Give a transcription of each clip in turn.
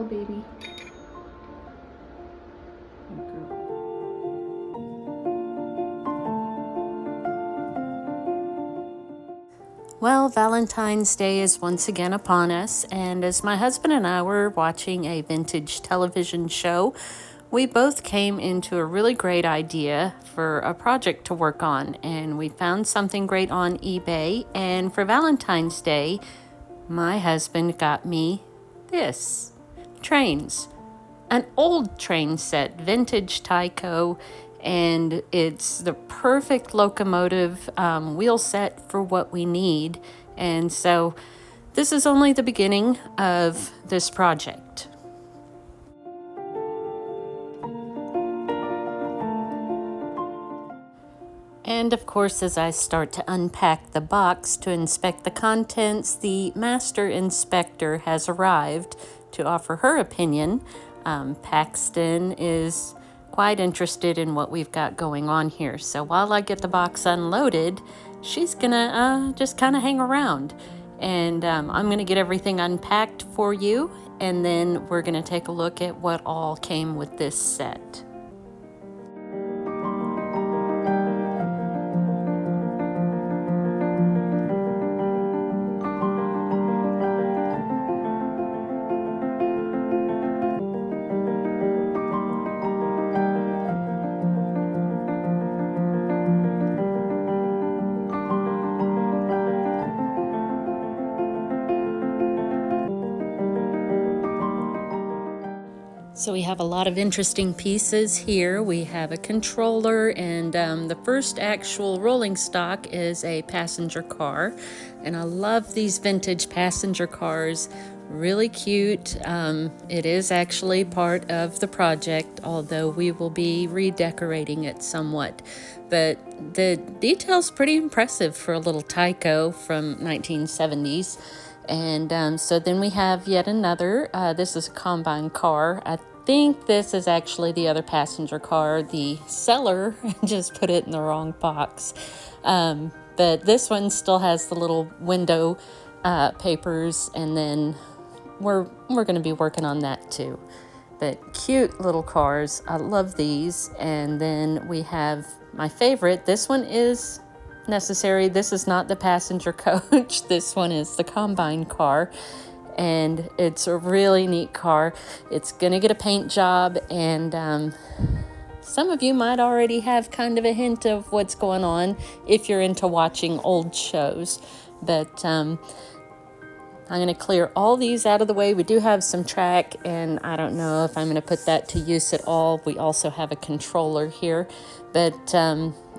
baby. Well, Valentine's Day is once again upon us, and as my husband and I were watching a vintage television show, we both came into a really great idea for a project to work on, and we found something great on eBay. And for Valentine's Day, my husband got me this trains, an old train set, vintage Tyco, and it's the perfect locomotive wheel set for what we need. And so this is only the beginning of this project. And of course, as I start to unpack the box to inspect the contents, the master inspector has arrived to offer her opinion. Paxton is quite interested in what we've got going on here. So while I get the box unloaded, she's gonna just kind of hang around. And I'm gonna get everything unpacked for you, and then we're gonna take a look at what all came with this set. So we have a lot of interesting pieces here. We have a controller, and the first actual rolling stock is a passenger car. And I love these vintage passenger cars. Really cute. It is actually part of the project, although we will be redecorating it somewhat. But the detail's pretty impressive for a little Tyco from 1970s. And so then we have yet another. This is a combine car. I think this is actually the other passenger car. The seller just put it in the wrong box. But this one still has the little window papers, and then we're going to be working on that too. But cute little cars. I love these. And then we have my favorite. This one is necessary. This is not the passenger coach. This one is the combine car, and it's a really neat car. It's gonna get a paint job, and some of you might already have kind of a hint of what's going on if you're into watching old shows. But I'm gonna clear all these out of the way. We do have some track, and I don't know if I'm gonna put that to use at all. We also have a controller here, but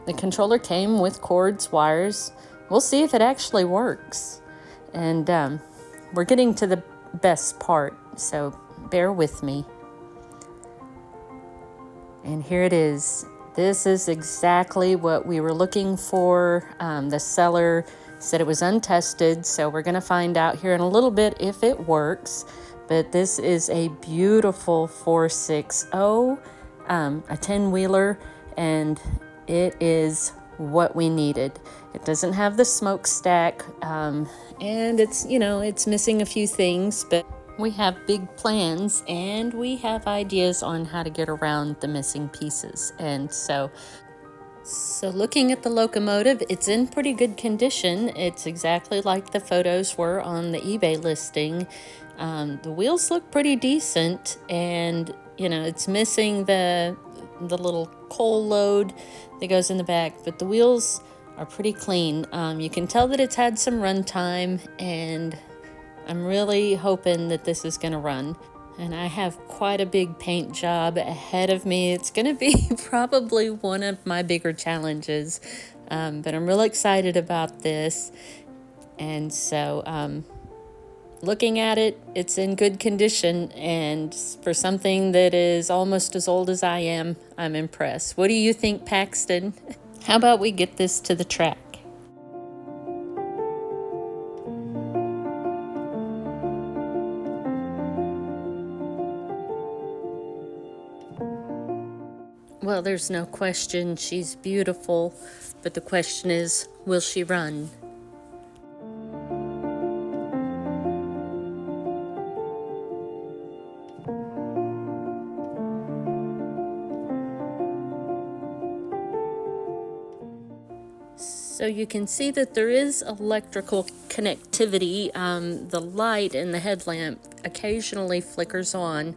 the controller came with cords, wires. We'll see if it actually works. And we're getting to the best part, so bear with me. And here it is. This is exactly what we were looking for. The seller said it was untested, so we're gonna find out here in a little bit if it works. But this is a beautiful 460, a 10-wheeler, and it is what we needed. It doesn't have the smokestack, and it's missing a few things, but we have big plans, and we have ideas on how to get around the missing pieces. And so looking at the locomotive, it's in pretty good condition. It's exactly like the photos were on the eBay listing. The wheels look pretty decent, and it's missing the little coal load that goes in the back, but the wheels are pretty clean. You can tell that it's had some run time, and I'm really hoping that this is going to run. And I have quite a big paint job ahead of me. It's going to be probably one of my bigger challenges, but I'm really excited about this. And so looking at it, it's in good condition, and for something that is almost as old as I am, I'm impressed. What do you think, Paxton? How about we get this to the track? Well, there's no question she's beautiful, but the question is, will she run? So you can see that there is electrical connectivity. The light in the headlamp occasionally flickers on,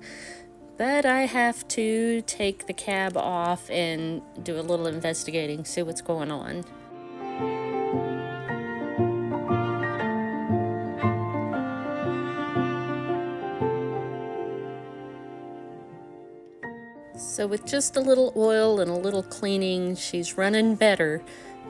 but I have to take the cab off and do a little investigating, see what's going on. So with just a little oil and a little cleaning, she's running better,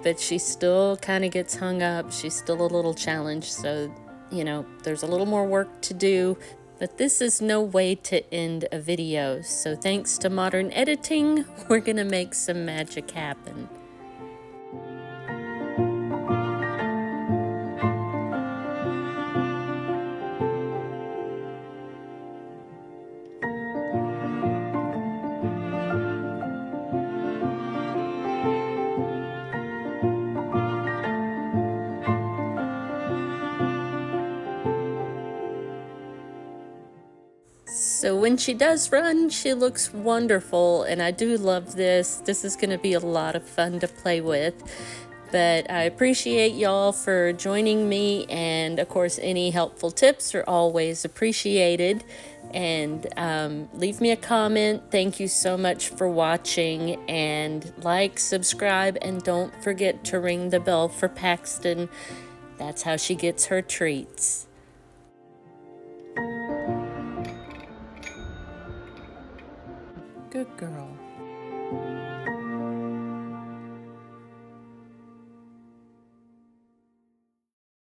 but she still kind of gets hung up. She's still a little challenged, so, there's a little more work to do, but this is no way to end a video. So thanks to modern editing, we're gonna make some magic happen. So when she does run, she looks wonderful, and I do love this. This is going to be a lot of fun to play with. But I appreciate y'all for joining me, and of course, any helpful tips are always appreciated. And leave me a comment. Thank you so much for watching, and like, subscribe, and don't forget to ring the bell for Paxton. That's how she gets her treats. Good girl.